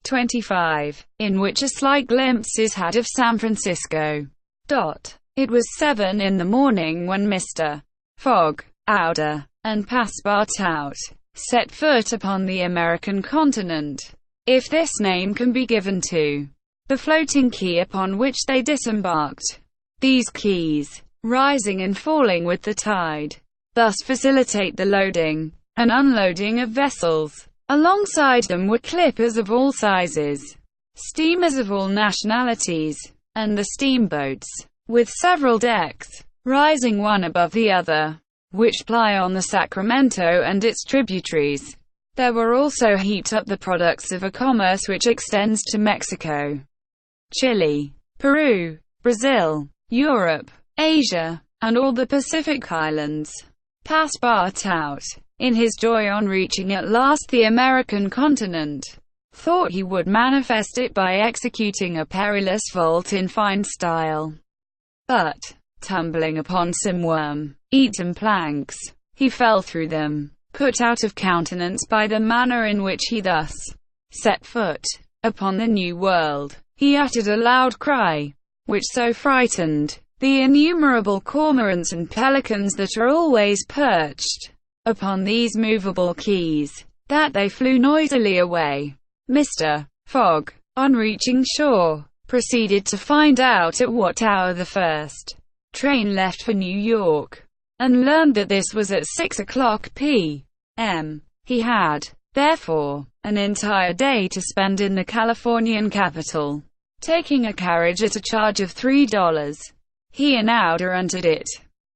XXV, in which a slight glimpse is had of San Francisco. It was 7 in the morning when Mr. Fogg, Ouder, and Passepartout set foot upon the American continent, if this name can be given to the floating quay upon which they disembarked. These quays, rising and falling with the tide, thus facilitate the loading and unloading of vessels. Alongside them were clippers of all sizes, steamers of all nationalities, and the steamboats, with several decks, rising one above the other, which ply on the Sacramento and its tributaries. There were also heaped up the products of a commerce which extends to Mexico, Chile, Peru, Brazil, Europe, Asia, and all the Pacific Islands. Passepartout, in his joy on reaching at last the American continent, thought he would manifest it by executing a perilous vault in fine style. But, tumbling upon some worm-eaten planks, he fell through them, put out of countenance by the manner in which he thus set foot upon the new world. He uttered a loud cry, which so frightened the innumerable cormorants and pelicans that are always perched upon these movable quays, that they flew noisily away. Mr. Fogg, on reaching shore, proceeded to find out at what hour the first train left for New York, and learned that this was at 6 o'clock p.m. He had, therefore, an entire day to spend in the Californian capital. Taking a carriage at a charge of $3, he and Ouder entered it,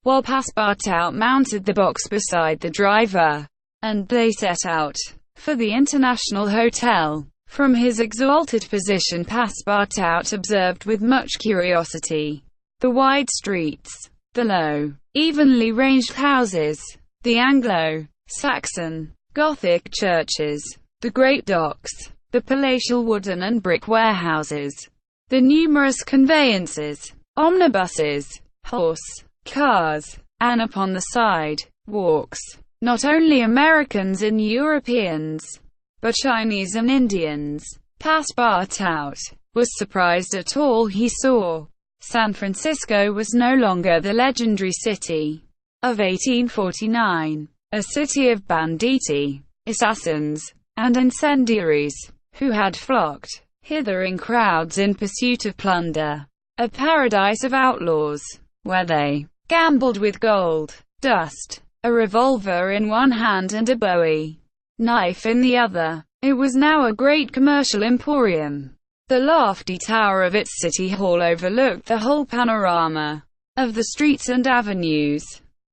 while Passepartout mounted the box beside the driver, and they set out for the International Hotel. From his exalted position, Passepartout observed with much curiosity the wide streets, the low, evenly ranged houses, the Anglo-Saxon, Gothic churches, the great docks, the palatial wooden and brick warehouses, the numerous conveyances, omnibuses, horse cars, and upon the side walks, not only Americans and Europeans, but Chinese and Indians. Passepartout was surprised at all he saw. San Francisco was no longer the legendary city of 1849, a city of banditti, assassins, and incendiaries, who had flocked hither in crowds in pursuit of plunder. A paradise of outlaws, where they gambled with gold, dust, a revolver in one hand and a bowie knife in the other. It was now a great commercial emporium. The lofty tower of its city hall overlooked the whole panorama of the streets and avenues,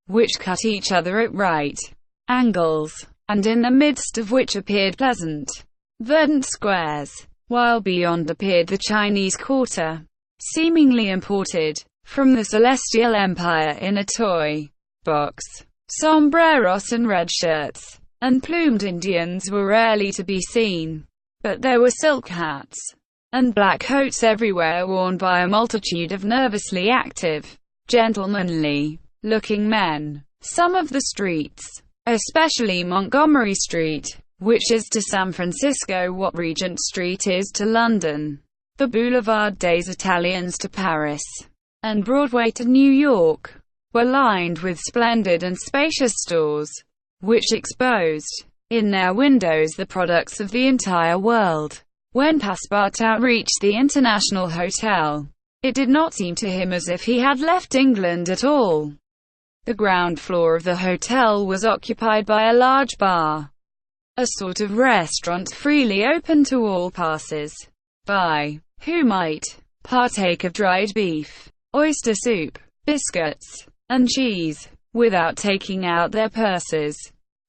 which cut each other at right angles, and in the midst of which appeared pleasant, verdant squares, while beyond appeared the Chinese Quarter, seemingly imported from the Celestial Empire in a toy box. Sombreros and red shirts and plumed Indians were rarely to be seen, but there were silk hats and black coats everywhere worn by a multitude of nervously active, gentlemanly-looking men. Some of the streets, especially Montgomery Street, which is to San Francisco what Regent Street is to London, the Boulevard des Italiens to Paris, and Broadway to New York, were lined with splendid and spacious stores, which exposed, in their windows, the products of the entire world. When Passepartout reached the International Hotel, it did not seem to him as if he had left England at all. The ground floor of the hotel was occupied by a large bar, a sort of restaurant freely open to all passers-by, who might partake of dried beef, oyster soup, biscuits, and cheese, without taking out their purses.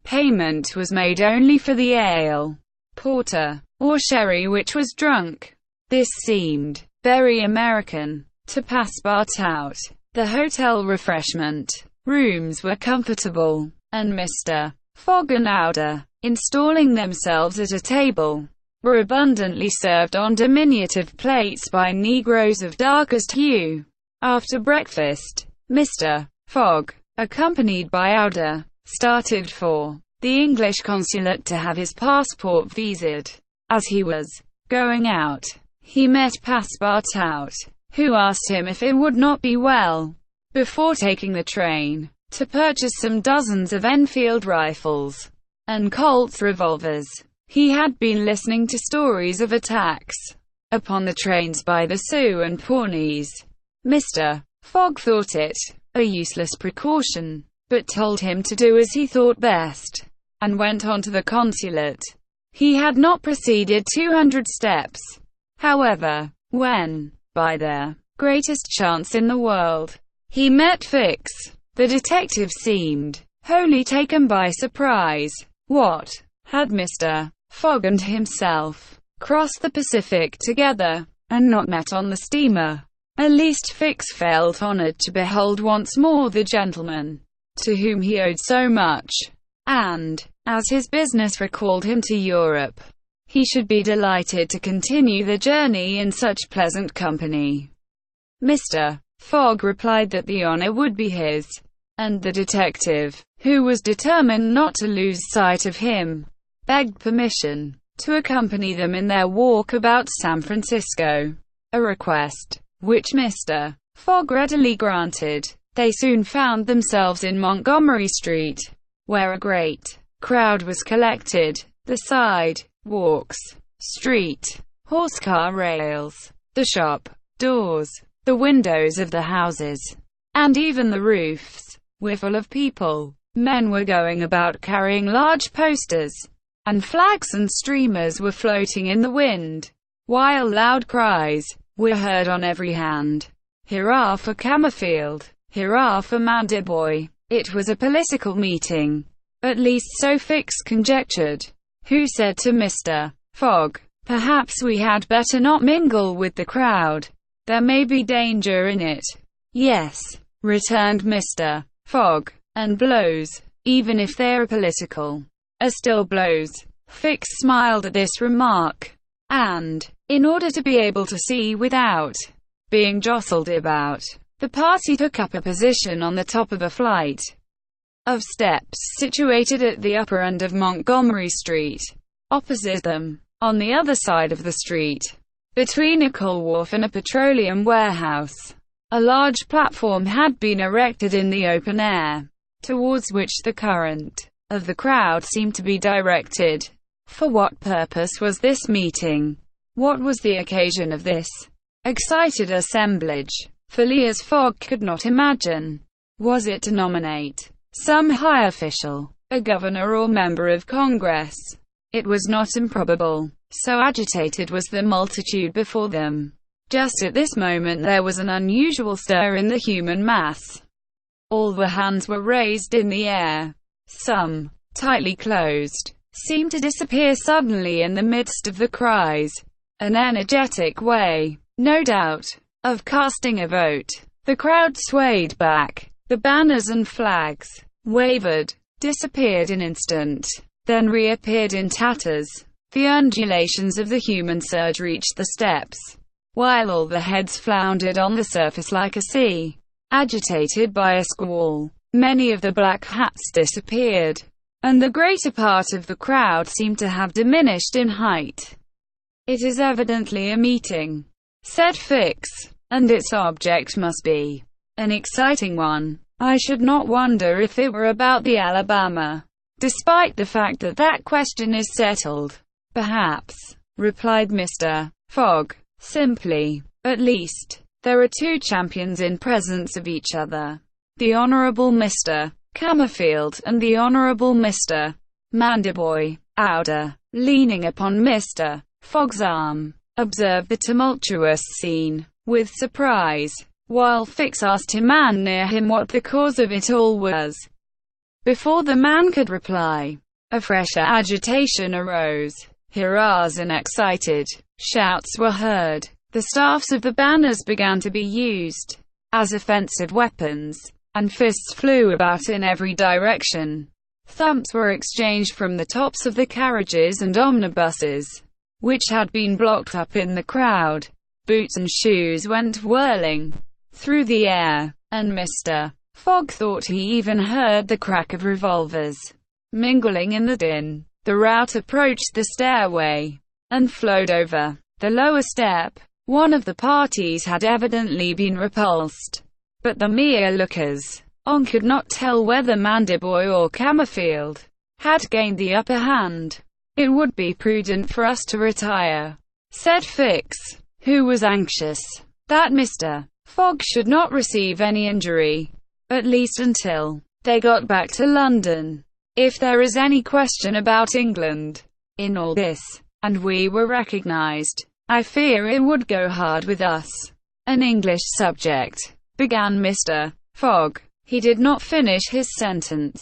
Payment was made only for the ale, porter, or sherry which was drunk. This seemed very American to Passepartout. The hotel refreshment rooms were comfortable, and Mr. Fogg and Ouder, installing themselves at a table, were abundantly served on diminutive plates by negroes of darkest hue. After breakfast, Mr. Fogg, accompanied by Ouder, started for the English consulate to have his passport visaed, as he was Going out, he met Passepartout, who asked him if it would not be well, before taking the train, to purchase some dozens of Enfield rifles and Colt's revolvers. He had been listening to stories of attacks upon the trains by the Sioux and Pawnees. Mr. Fogg thought it a useless precaution, but told him to do as he thought best, and went on to the consulate. He had not proceeded 200 steps, however, when, by the greatest chance in the world, he met Fix. The detective seemed wholly taken by surprise. What had Mr. Fogg and himself crossed the Pacific together, and not met on the steamer? At least Fix felt honored to behold once more the gentleman to whom he owed so much, and, as his business recalled him to Europe, he should be delighted to continue the journey in such pleasant company. Mr. Fogg replied that the honor would be his, and the detective, who was determined not to lose sight of him, begged permission to accompany them in their walk about San Francisco, a request which Mr. Fogg readily granted. They soon found themselves in Montgomery Street, where a great crowd was collected. The side walks, street, horse-car rails, the shop doors, the windows of the houses, and even the roofs, were full of people. Men were going about carrying large posters, and flags and streamers were floating in the wind, while loud cries were heard on every hand. Hurrah for Camerfield! Hurrah for Mandiboy! It was a political meeting. At least so Fix conjectured, who said to Mr. Fogg, "Perhaps we had better not mingle with the crowd. There may be danger in it." "Yes," returned Mr. Fogg, "and blows, even if they're political, are still blows." Fix smiled at this remark, and, in order to be able to see without being jostled about, the party took up a position on the top of a flight of steps situated at the upper end of Montgomery Street. Opposite them, on the other side of the street, between a coal wharf and a petroleum warehouse, a large platform had been erected in the open air, towards which the current of the crowd seemed to be directed. For what purpose was this meeting? What was the occasion of this excited assemblage? Phileas Fogg could not imagine. Was it to nominate some high official, a governor or member of Congress? It was not improbable, so agitated was the multitude before them. Just at this moment there was an unusual stir in the human mass. All the hands were raised in the air. Some, tightly closed, seemed to disappear suddenly in the midst of the cries. An energetic way, no doubt, of casting a vote. The crowd swayed back. The banners and flags wavered, disappeared in an instant, then reappeared in tatters. The undulations of the human surge reached the steps, while all the heads floundered on the surface like a sea, agitated by a squall. Many of the black hats disappeared, and the greater part of the crowd seemed to have diminished in height. "It is evidently a meeting," said Fix, "and its object must be an exciting one. I should not wonder if it were about the Alabama, despite the fact that that question is settled." "Perhaps," replied Mr. Fogg, simply. "At least, there are two champions in presence of each other. The Honorable Mr. Camerfield, and the Honorable Mr. Mandiboy." Ouder, leaning upon Mr. Fogg's arm, observed the tumultuous scene with surprise, while Fix asked a man near him what the cause of it all was. Before the man could reply, a fresher agitation arose. Hurrahs and excited shouts were heard. The staffs of the banners began to be used as offensive weapons, and fists flew about in every direction. Thumps were exchanged from the tops of the carriages and omnibuses, which had been blocked up in the crowd. Boots and shoes went whirling through the air, and Mr. Fogg thought he even heard the crack of revolvers. Mingling in the din, the rout approached the stairway, and flowed over the lower step. One of the parties had evidently been repulsed, but the mere lookers-on could not tell whether Mandiboy or Cammerfield had gained the upper hand. "It would be prudent for us to retire," said Fix, who was anxious that Mr. Fogg should not receive any injury, at least until they got back to London. "If there is any question about England in all this, and we were recognized, I fear it would go hard with us." "An English subject," began Mr. Fogg. He did not finish his sentence,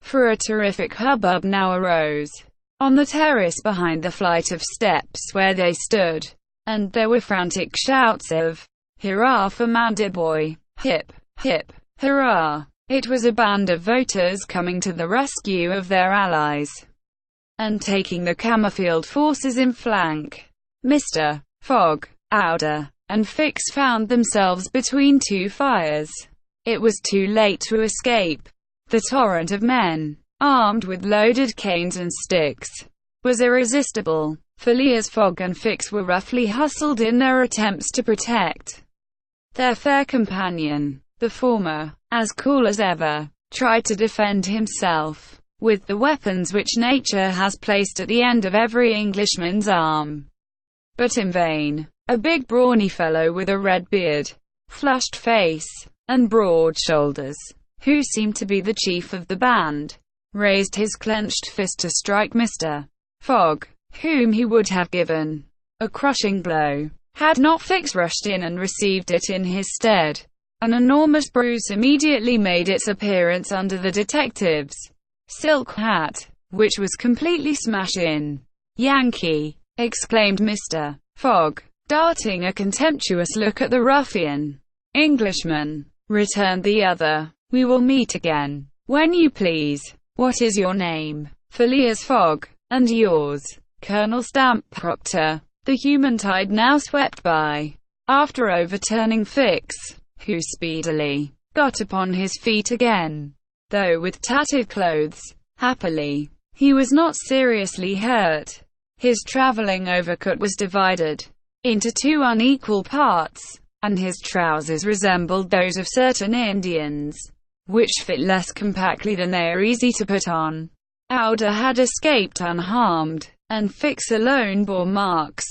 for a terrific hubbub now arose on the terrace behind the flight of steps where they stood, and there were frantic shouts of "Hurrah for Mandiboy! Hip, hip, hurrah!" It was a band of voters coming to the rescue of their allies, and taking the Cammerfield forces in flank. Mr. Fogg, Aouda, and Fix found themselves between two fires. It was too late to escape. The torrent of men, armed with loaded canes and sticks, was irresistible. Phileas Fogg and Fix were roughly hustled in their attempts to protect their fair companion. The former, as cool as ever, tried to defend himself with the weapons which nature has placed at the end of every Englishman's arm. But in vain. A big brawny fellow with a red beard, flushed face, and broad shoulders, who seemed to be the chief of the band, raised his clenched fist to strike Mr. Fogg, whom he would have given a crushing blow, had not Fix rushed in and received it in his stead. An enormous bruise immediately made its appearance under the detective's silk hat, which was completely smashed in. "Yankee!" exclaimed Mr. Fogg, darting a contemptuous look at the ruffian. "Englishman," returned the other. "We will meet again, when you please. What is your name?" "Phileas Fogg." "And yours?" "Colonel Stamp Proctor." The human tide now swept by. After overturning Fix, who speedily got upon his feet again, though with tattered clothes. Happily, he was not seriously hurt. His traveling overcoat was divided into two unequal parts, and his trousers resembled those of certain Indians, which fit less compactly than they are easy to put on. Aouda had escaped unharmed, and Fix alone bore marks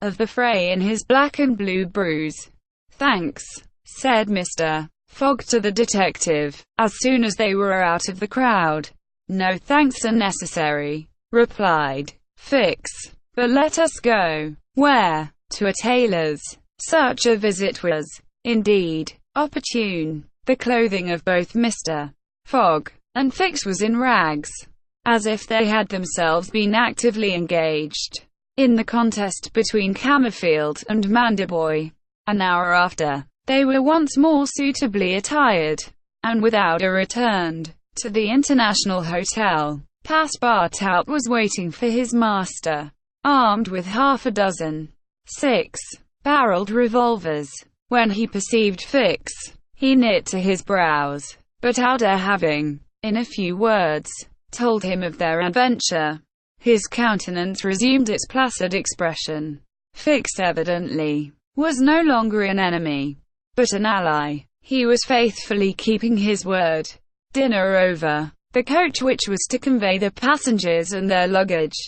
of the fray in his black and blue bruise. "Thanks," said Mr. Fogg to the detective, as soon as they were out of the crowd. "No thanks are necessary," replied Fix. "But let us go." "Where?" "To a tailor's." Such a visit was, indeed, opportune. The clothing of both Mr. Fogg and Fix was in rags, as if they had themselves been actively engaged in the contest between Cammerfield and Mandiboy. An hour after, they were once more suitably attired, and without a returned to the International Hotel. Passepartout was waiting for his master, armed with half a dozen six-barreled revolvers. When he perceived Fix, he knit to his brows, but Aouda having, in a few words, told him of their adventure, his countenance resumed its placid expression. Fix evidently was no longer an enemy, but an ally. He was faithfully keeping his word. Dinner over, the coach which was to convey the passengers and their luggage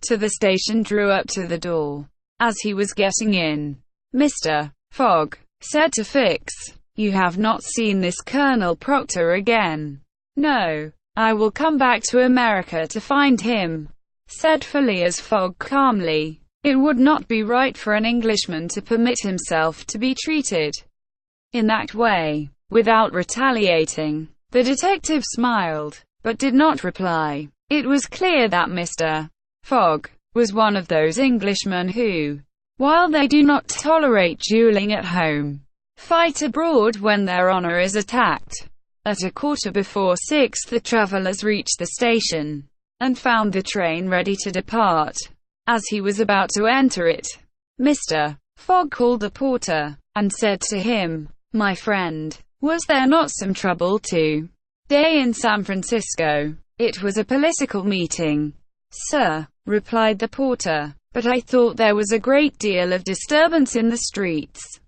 to the station drew up to the door. As he was getting in, Mr. Fogg said to Fix, "You have not seen this Colonel Proctor again?" "No. I will come back to America to find him," said Phileas Fogg calmly. It would not be right for an Englishman to permit himself to be treated in that way, without retaliating. The detective smiled, but did not reply. It was clear that Mr. Fogg was one of those Englishmen who, while they do not tolerate dueling at home, fight abroad when their honor is attacked. At 6:15 the travelers reached the station, and found the train ready to depart. As he was about to enter it, Mr. Fogg called the porter, and said to him, "My friend, was there not some trouble today in San Francisco?" "It was a political meeting, sir," replied the porter. but I thought there was a great deal of disturbance in the streets.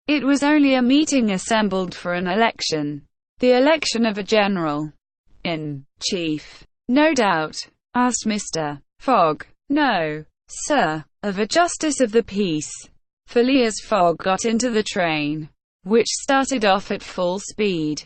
It was only a meeting assembled for an election. The election of a general-in-chief. No doubt? Asked Mr. Fogg. No, sir. Of a justice of the peace. Phileas Fogg got into the train, which started off at full speed.